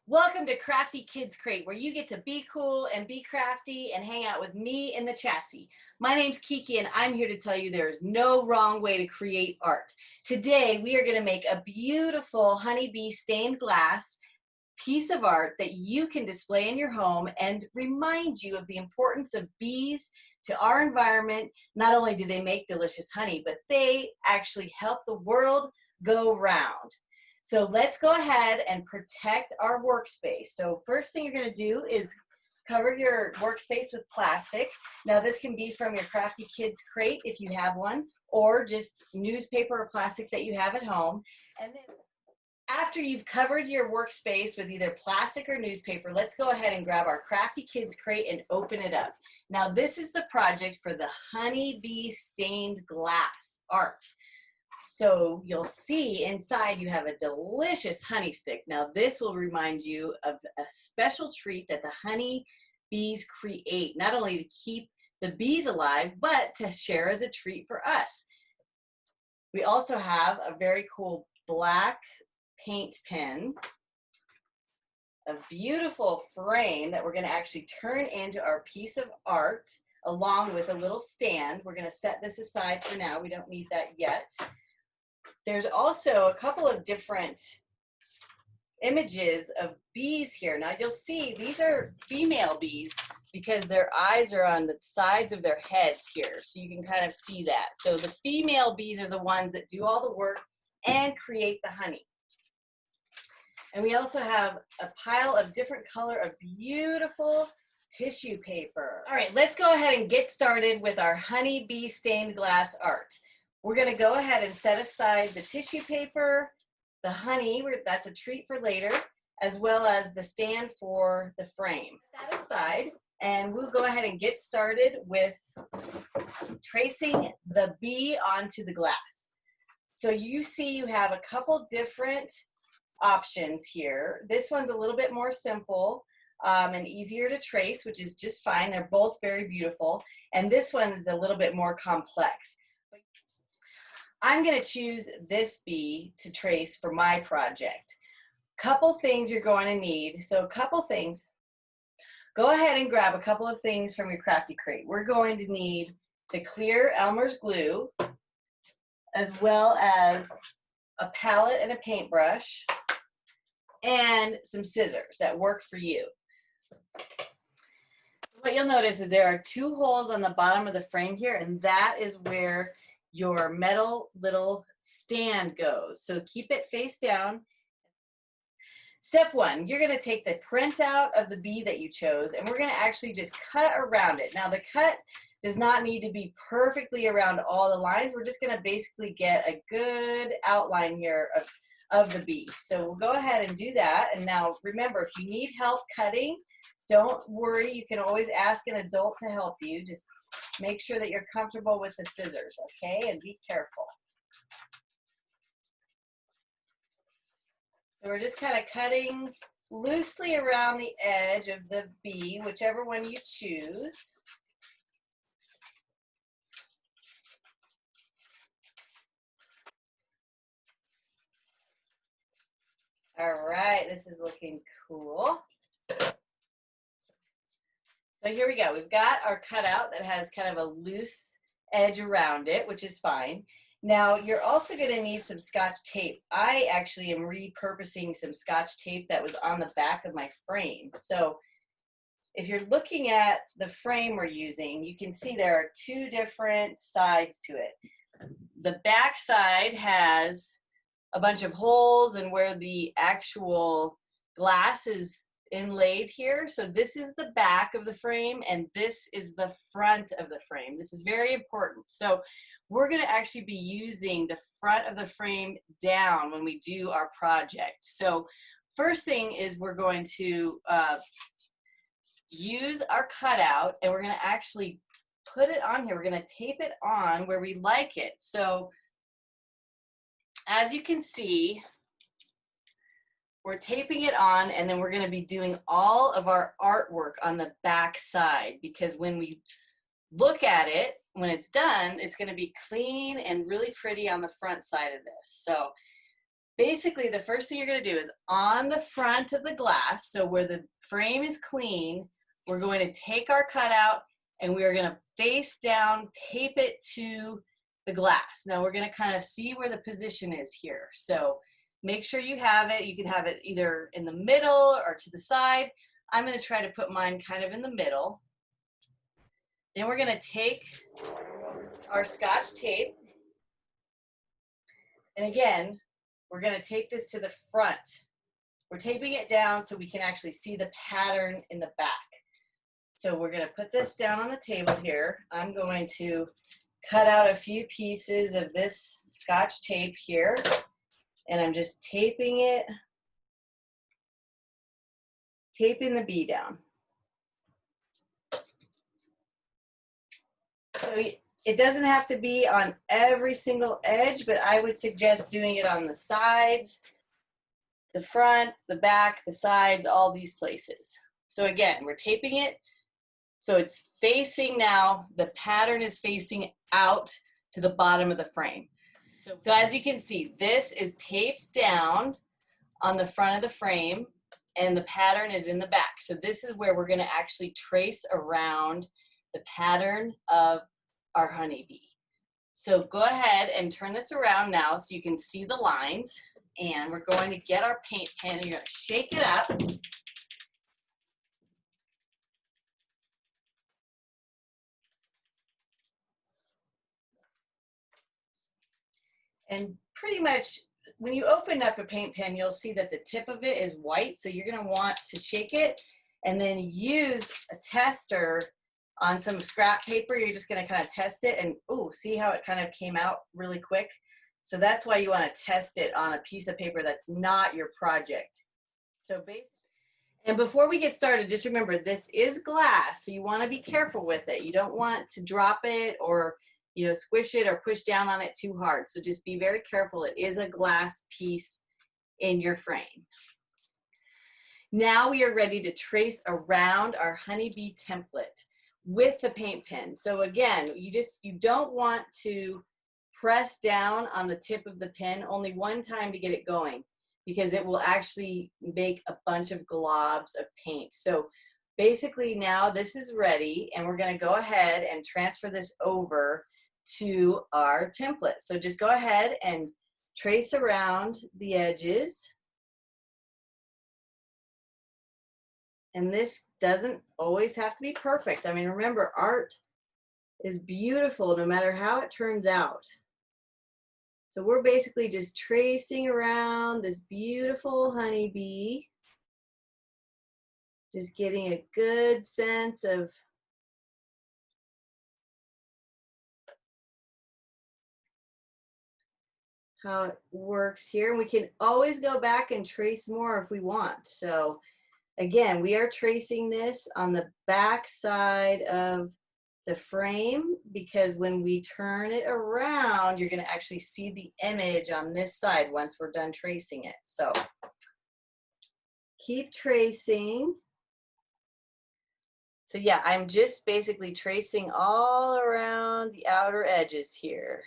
Welcome to Crafty Kids Crate, where you get to be cool and be crafty and hang out with me in the chassis. My name's Kiki, and I'm here to tell you there's no wrong way to create art. Today, we are going to make a beautiful honeybee stained glass piece of art that you can display in your home and remind you of the importance of bees to our environment. Not only do they make delicious honey, but they actually help the world go round. So let's go ahead and protect our workspace. So first thing you're going to do is cover your workspace with plastic. Now this can be from your Crafty Kids Crate if you have one, or just newspaper or plastic that you have at home. And then after you've covered your workspace with either plastic or newspaper, let's go ahead and grab our Crafty Kids Crate and open it up. Now this is the project for the honeybee stained glass art. So you'll see inside you have a delicious honey stick. Now this will remind you of a special treat that the honey bees create, not only to keep the bees alive, but to share as a treat for us. We also have a very cool black paint pen, a beautiful frame that we're going to actually turn into our piece of art, along with a little stand. We're going to set this aside for now. We don't need that yet. There's also a couple of different images of bees here. Now you'll see these are female bees because their eyes are on the sides of their heads here. So you can kind of see that. So the female bees are the ones that do all the work and create the honey. And we also have a pile of different color of beautiful tissue paper. All right, let's go ahead and get started with our honey bee stained glass art. We're going to go ahead and set aside the tissue paper, the honey, that's a treat for later, as well as the stand for the frame. Set that aside, and we'll go ahead and get started with tracing the bee onto the glass. So you see you have a couple different options here. This one's a little bit more simple and easier to trace, which is just fine. They're both very beautiful. And this one is a little bit more complex. I'm going to choose this bee to trace for my project. Couple things you're going to need. So a couple things. Go ahead and grab a couple of things from your Crafty Crate. We're going to need the clear Elmer's glue, as well as a palette and a paintbrush, and some scissors that work for you. What you'll notice is there are two holes on the bottom of the frame here, and that is where your metal little stand goes. So keep it face down. Step one, you're going to take the printout of the bee that you chose, and we're going to actually just cut around it. Now the cut does not need to be perfectly around all the lines. We're just going to basically get a good outline here of the bee. So we'll go ahead and do that. And now remember, if you need help cutting, don't worry. You can always ask an adult to help you. Just make sure that you're comfortable with the scissors, okay? And be careful. So we're just kind of cutting loosely around the edge of the bee, whichever one you choose. All right, this is looking cool. So here we go. We've got our cutout that has kind of a loose edge around it, which is fine. Now you're also going to need some Scotch tape. I actually am repurposing some Scotch tape that was on the back of my frame. So if you're looking at the frame we're using, you can see there are two different sides to it. The back side has a bunch of holes and where the actual glass is inlaid here. So this is the back of the frame and this is the front of the frame. This is very important. So we're going to actually be using the front of the frame down when we do our project. So first thing is we're going to use our cutout and we're going to actually put it on here. We're going to tape it on where we like it. So as you can see, we're taping it on, and then we're going to be doing all of our artwork on the back side, because when we look at it, when it's done, it's going to be clean and really pretty on the front side of this. So Basically, the first thing you're going to do is on the front of the glass, so where the frame is clean, we're going to take our cutout and we are going to face down, tape it to the glass. Now we're going to kind of see where the position is here. So make sure you have it. You can have it either in the middle or to the side. I'm going to try to put mine kind of in the middle. Then we're going to take our Scotch tape. And again, we're going to tape this to the front. We're taping it down so we can actually see the pattern in the back. So we're going to put this down on the table here. I'm going to cut out a few pieces of this Scotch tape here, and I'm just taping it, taping the bee down. So it doesn't have to be on every single edge, but I would suggest doing it on the sides, the front, the back, the sides, all these places. So again, we're taping it so it's facing now, the pattern is facing out to the bottom of the frame. So as you can see, this is taped down on the front of the frame and the pattern is in the back. So this is where we're going to actually trace around the pattern of our honeybee. So go ahead and turn this around now so you can see the lines, and we're going to get our paint pen and you're going to shake it up. And pretty much when you open up a paint pen, you'll see that the tip of it is white. So you're going to want to shake it and then use a tester on some scrap paper. You're just going to kind of test it and, ooh, see how it kind of came out really quick? So that's why you want to test it on a piece of paper that's not your project. So basically, and before we get started, just remember this is glass, so you want to be careful with it. You don't want to drop it or squish it or push down on it too hard. So just be very careful. It is a glass piece in your frame. Now we are ready to trace around our honeybee template with the paint pen. So again, you don't want to press down on the tip of the pen only one time to get it going, because it will actually make a bunch of globs of paint. So basically now this is ready and we're going to go ahead and transfer this over to our template. So just go ahead and trace around the edges. And this doesn't always have to be perfect. I mean, remember, art is beautiful no matter how it turns out. So we're basically just tracing around this beautiful honeybee, just getting a good sense of how it works here. And we can always go back and trace more if we want. So again, we are tracing this on the back side of the frame, because when we turn it around, you're going to actually see the image on this side once we're done tracing it. So keep tracing. So yeah, I'm just basically tracing all around the outer edges here.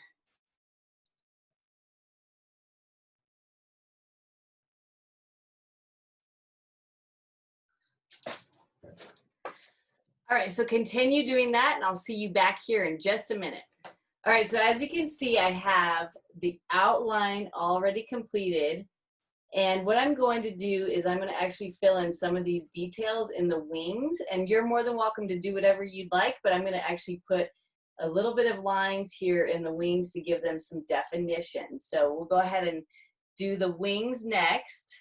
All right, so continue doing that and I'll see you back here in just a minute. All right, so as you can see, I have the outline already completed. And what I'm going to do is I'm going to actually fill in some of these details in the wings, and you're more than welcome to do whatever you'd like, but I'm going to actually put a little bit of lines here in the wings to give them some definition. So we'll go ahead and do the wings next.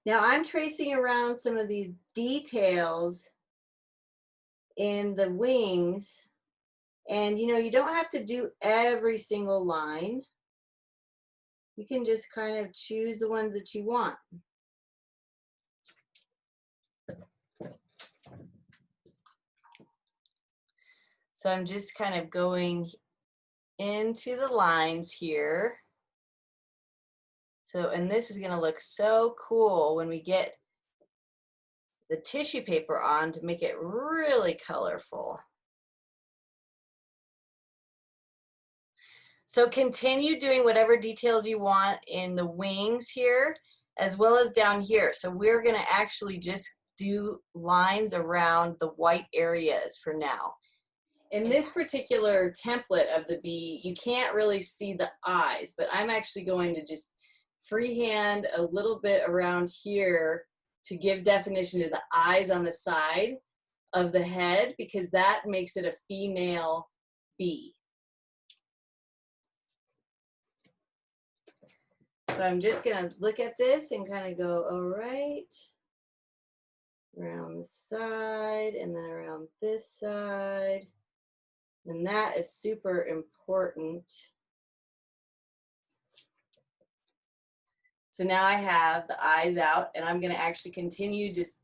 Now I'm tracing around some of these details in the wings, and you don't have to do every single line. You can just kind of choose the ones that you want. So I'm just kind of going into the lines here. So, and this is going to look so cool when we get the tissue paper on to make it really colorful. So continue doing whatever details you want in the wings here, as well as down here. So we're gonna actually just do lines around the white areas for now. In this particular template of the bee, you can't really see the eyes, but I'm actually going to just freehand a little bit around here to give definition to the eyes on the side of the head, because that makes it a female bee. So I'm just gonna look at this and kind of go, all right, around the side and then around this side. And that is super important. So now I have the eyes out, and I'm gonna actually continue just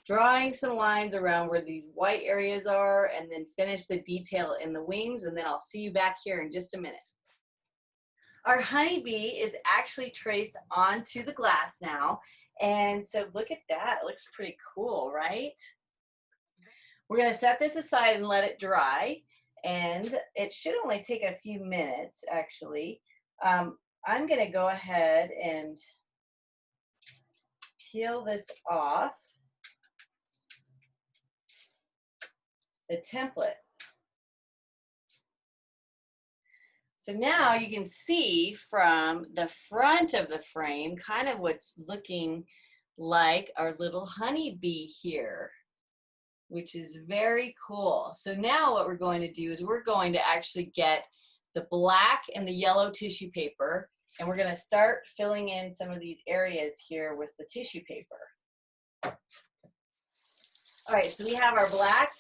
drawing some lines around where these white areas are, and then finish the detail in the wings, and then I'll see you back here in just a minute. Our honeybee is actually traced onto the glass now, and so look at that, it looks pretty cool, right? We're gonna set this aside and let it dry, and it should only take a few minutes, actually. I'm gonna go ahead and peel this off the template. So now you can see from the front of the frame kind of what's looking like our little honeybee here, which is very cool. So now what we're going to do is we're going to actually get the black and the yellow tissue paper, and we're going to start filling in some of these areas here with the tissue paper. All right, so we have our black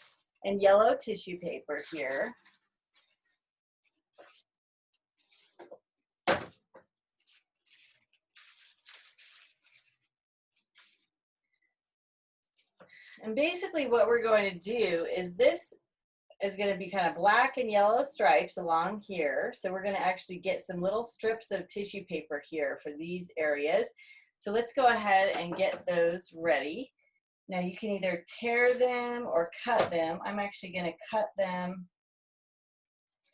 and yellow tissue paper here. And basically what we're going to do is this is going to be kind of black and yellow stripes along here. So we're going to actually get some little strips of tissue paper here for these areas. So let's go ahead and get those ready. Now you can either tear them or cut them. I'm actually going to cut them,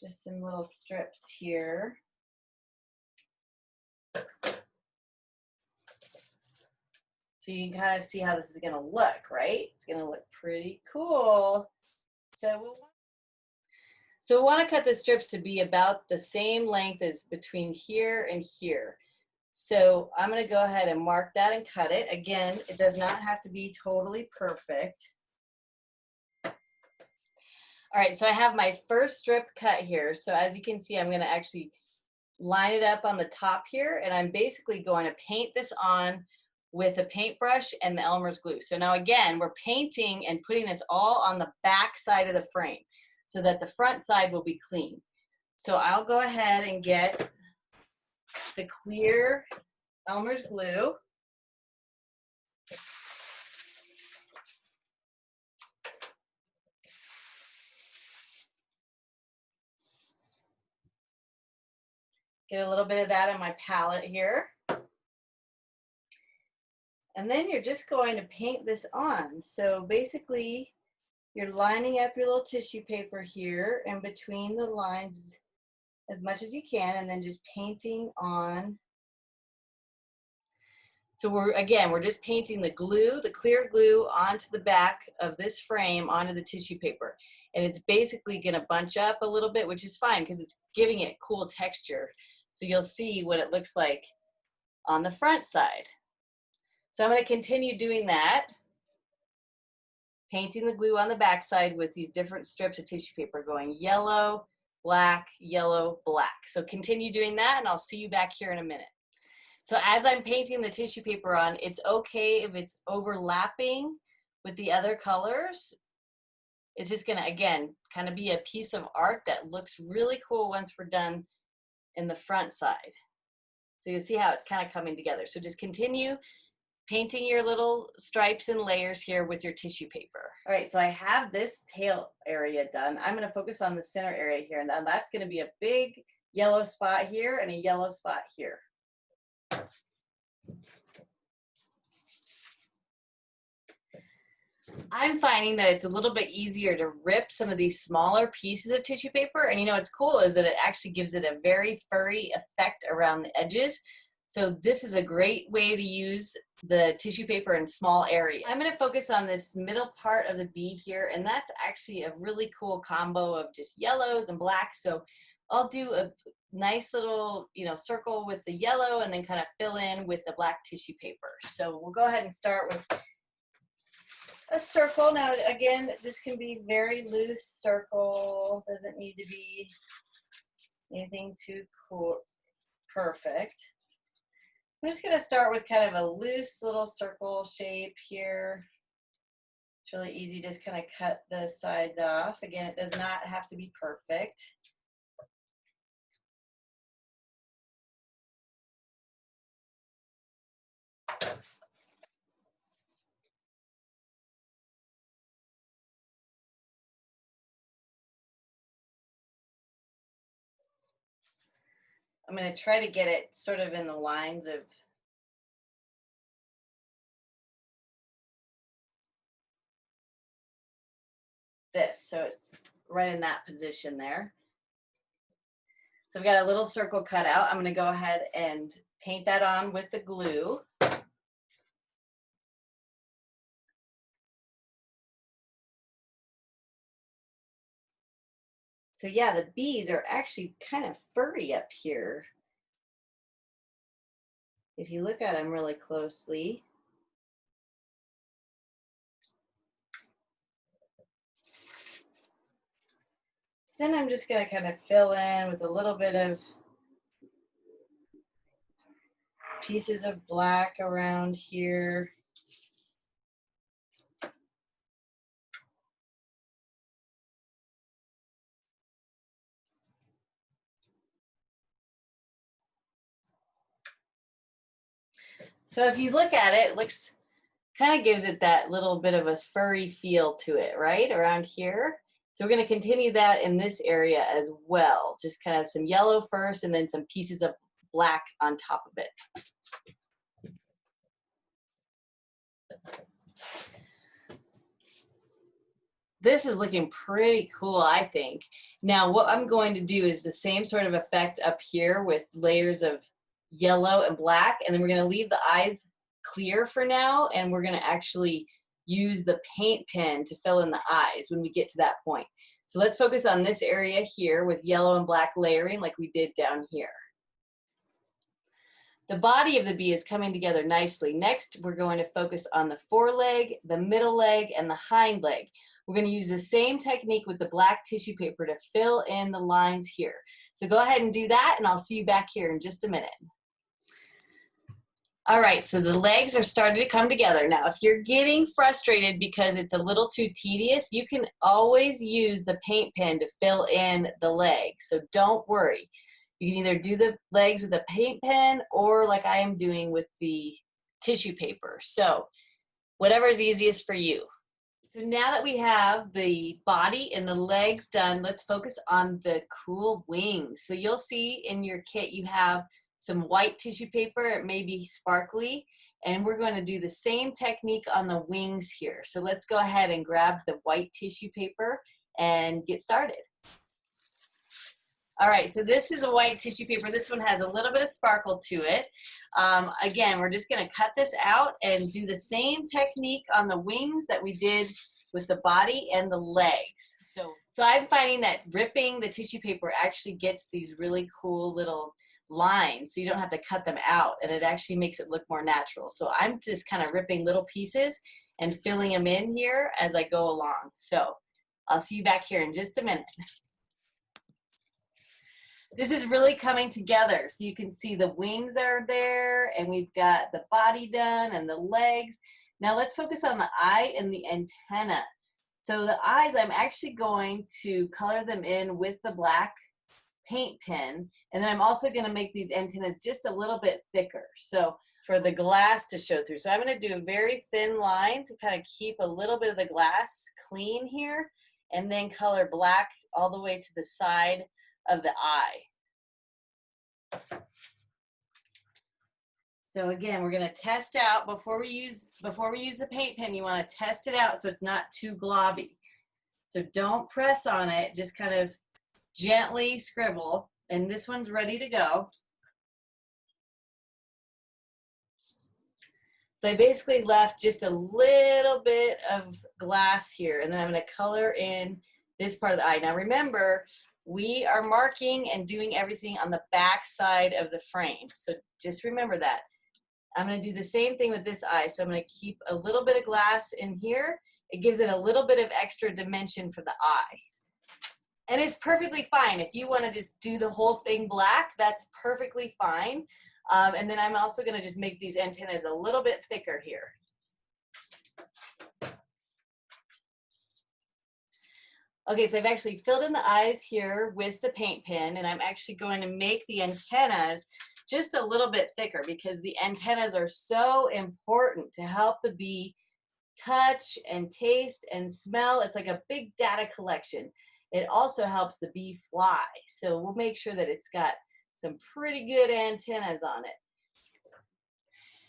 just some little strips here. So you can kind of see how this is going to look, right? It's going to look pretty cool. So we'll want to cut the strips to be about the same length as between here and here. So I'm going to go ahead and mark that and cut it. Again, it does not have to be totally perfect. All right, so I have my first strip cut here. So as you can see, I'm going to actually line it up on the top here, and I'm basically going to paint this on with a paintbrush and the Elmer's glue. So now again, we're painting and putting this all on the back side of the frame so that the front side will be clean. So I'll go ahead and get the clear Elmer's glue. Get a little bit of that on my palette here. And then you're just going to paint this on. So basically, you're lining up your little tissue paper here in between the lines as much as you can, and then just painting on. So we're just painting the glue, the clear glue, onto the back of this frame, onto the tissue paper. And it's basically gonna bunch up a little bit, which is fine because it's giving it cool texture. So you'll see what it looks like on the front side. So I'm going to continue doing that, painting the glue on the back side with these different strips of tissue paper going yellow, black, yellow, black. So continue doing that, and I'll see you back here in a minute. So as I'm painting the tissue paper on, it's okay if it's overlapping with the other colors. It's just going to, again, kind of be a piece of art that looks really cool once we're done in the front side. So you'll see how it's kind of coming together. So just continue painting your little stripes and layers here with your tissue paper. All right, so I have this tail area done. I'm going to focus on the center area here. Now that's going to be a big yellow spot here and a yellow spot here. I'm finding that it's a little bit easier to rip some of these smaller pieces of tissue paper. And you know what's cool is that it actually gives it a very furry effect around the edges. So this is a great way to use the tissue paper in small areas. I'm going to focus on this middle part of the bee here, and that's actually a really cool combo of just yellows and blacks. So I'll do a nice little, circle with the yellow and then kind of fill in with the black tissue paper. So we'll go ahead and start with a circle. Now again, this can be very loose circle, doesn't need to be anything too cool, perfect. I'm just going to start with kind of a loose little circle shape here. It's really easy, just kind of cut the sides off. Again, it does not have to be perfect. I'm going to try to get it sort of in the lines of this, so it's right in that position there. So I've got a little circle cut out. I'm going to go ahead and paint that on with the glue. So yeah, the bees are actually kind of furry up here. If you look at them really closely. Then I'm just going to kind of fill in with a little bit of pieces of black around here. So if you look at it, it looks, kind of gives it that little bit of a furry feel to it, right, around here. So we're going to continue that in this area as well. Just kind of some yellow first and then some pieces of black on top of it. This is looking pretty cool, I think. Now what I'm going to do is the same sort of effect up here with layers of yellow and black, and then we're going to leave the eyes clear for now, and we're going to actually use the paint pen to fill in the eyes when we get to that point. So let's focus on this area here with yellow and black layering like we did down here. The body of the bee is coming together nicely. Next, we're going to focus on the foreleg, the middle leg, and the hind leg. We're going to use the same technique with the black tissue paper to fill in the lines here. So go ahead and do that, and I'll see you back here in just a minute. All right, so the legs are starting to come together. Now, if you're getting frustrated because it's a little too tedious, you can always use the paint pen to fill in the leg, so don't worry. You can either do the legs with a paint pen or like I am doing with the tissue paper. So whatever is easiest for you. So now that we have the body and the legs done, let's focus on the cool wings. So you'll see in your kit you have some white tissue paper. It may be sparkly. And we're going to do the same technique on the wings here. So let's go ahead and grab the white tissue paper and get started. All right, so this is a white tissue paper. This one has a little bit of sparkle to it. Again, we're just going to cut this out and do the same technique on the wings that we did with the body and the legs. So I'm finding that ripping the tissue paper actually gets these really cool little lines, so you don't have to cut them out, and it actually makes it look more natural. So I'm just kind of ripping little pieces and filling them in here as I go along. So I'll see you back here in just a minute. This is really coming together. So you can see the wings are there, and we've got the body done and the legs. Now let's focus on the eye and the antenna. So the eyes, I'm actually going to color them in with the black paint pen, and then I'm also going to make these antennas just a little bit thicker, so for the glass to show through. So I'm going to do a very thin line to kind of keep a little bit of the glass clean here, and then color black all the way to the side of the eye. So again, we're going to test out before we use the paint pen. You want to test it out so it's not too globby. So don't press on it, just kind of gently scribble. And this one's ready to go. So I basically left just a little bit of glass here, and then I'm going to color in this part of the eye. Now remember, we are marking and doing everything on the back side of the frame. So just remember that. I'm going to do the same thing with this eye. So I'm going to keep a little bit of glass in here. It gives it a little bit of extra dimension for the eye. And it's perfectly fine. If you want to just do the whole thing black, that's perfectly fine. And then I'm also going to just make these antennas a little bit thicker here. Okay, so I've actually filled in the eyes here with the paint pen, and I'm actually going to make the antennas just a little bit thicker because the antennas are so important to help the bee touch and taste and smell. It's like a big data collection. It also helps the bee fly. So we'll make sure that it's got some pretty good antennas on it.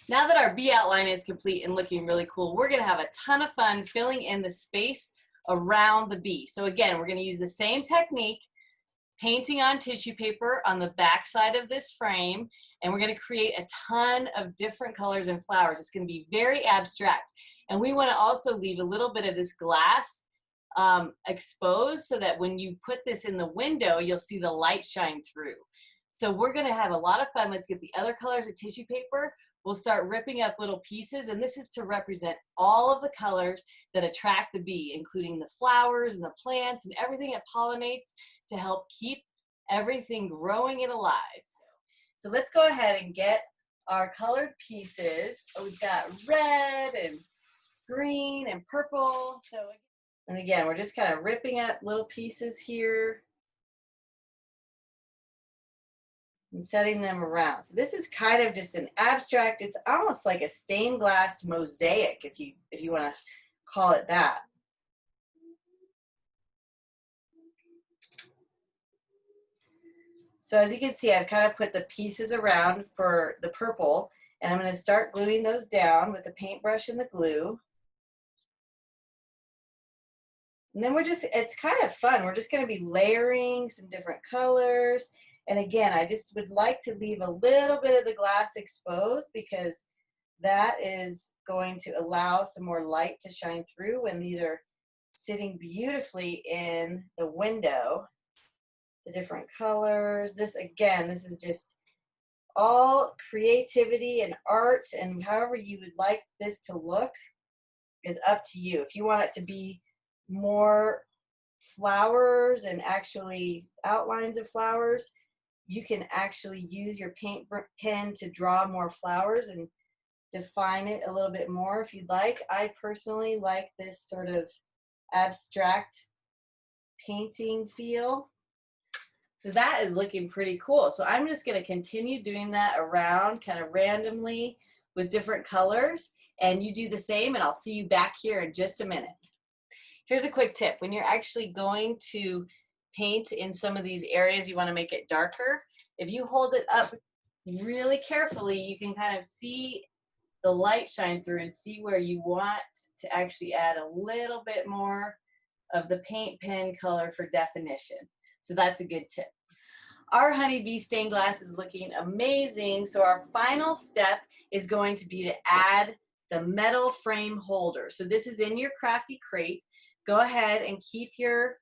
Now that our bee outline is complete and looking really cool, we're going to have a ton of fun filling in the space around the bee. So again, we're going to use the same technique, painting on tissue paper on the back side of this frame, and we're going to create a ton of different colors and flowers. It's going to be very abstract, and we want to also leave a little bit of this glass exposed so that when you put this in the window, you'll see the light shine through. So we're going to have a lot of fun. Let's get the other colors of tissue paper. We'll start ripping up little pieces, and this is to represent all of the colors that attract the bee, including the flowers and the plants and everything that pollinates to help keep everything growing and alive. So let's go ahead and get our colored pieces. We've got red and green and purple. And again, we're just kind of ripping up little pieces here and setting them around. So this is kind of just an abstract, it's almost like a stained glass mosaic, if you want to call it that. So as you can see, I've kind of put the pieces around for the purple, and I'm going to start gluing those down with the paintbrush and the glue. And then it's kind of fun. We're just going to be layering some different colors. And again, I just would like to leave a little bit of the glass exposed because that is going to allow some more light to shine through when these are sitting beautifully in the window. The different colors. This is just all creativity and art, and however you would like this to look is up to you. If you want it to be more flowers and actually outlines of flowers, you can actually use your paint pen to draw more flowers and define it a little bit more if you'd like. I personally like this sort of abstract painting feel. So that is looking pretty cool. So I'm just going to continue doing that around kind of randomly with different colors, and you do the same, and I'll see you back here in just a minute. Here's a quick tip. When you're actually going to paint in some of these areas you want to make it darker, if you hold it up really carefully, you can kind of see the light shine through and see where you want to actually add a little bit more of the paint pen color for definition. So that's a good tip. Our honeybee stained glass is looking amazing. So our final step is going to be to add the metal frame holder. So this is in your Crafty Crate. Go ahead and keep your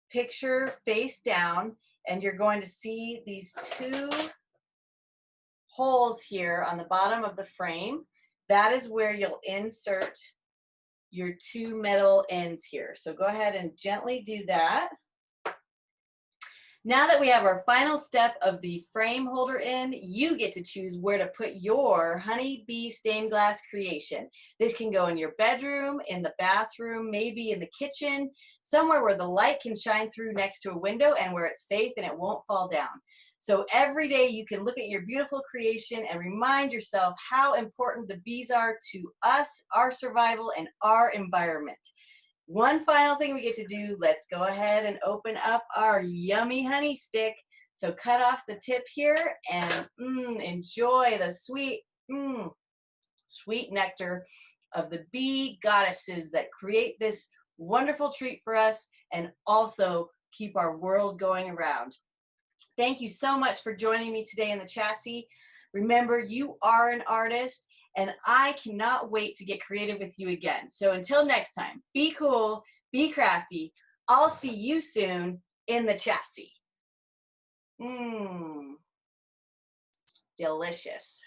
picture face down, and you're going to see these two holes here on the bottom of the frame. That is where you'll insert your two metal ends here. So go ahead and gently do that. Now that we have our final step of the frame holder in, you get to choose where to put your honeybee stained glass creation. This can go in your bedroom, in the bathroom, maybe in the kitchen, somewhere where the light can shine through next to a window and where it's safe and it won't fall down. So every day you can look at your beautiful creation and remind yourself how important the bees are to us, our survival, and our environment. One final thing we get to do, let's go ahead and open up our yummy honey stick. So cut off the tip here and enjoy the sweet Mm, sweet nectar of the bee goddesses that create this wonderful treat for us and also keep our world going around. Thank you so much for joining me today in the chassis. Remember, you are an artist, and I cannot wait to get creative with you again. So until next time, be cool, be crafty. I'll see you soon in the chassis. Mmm, delicious.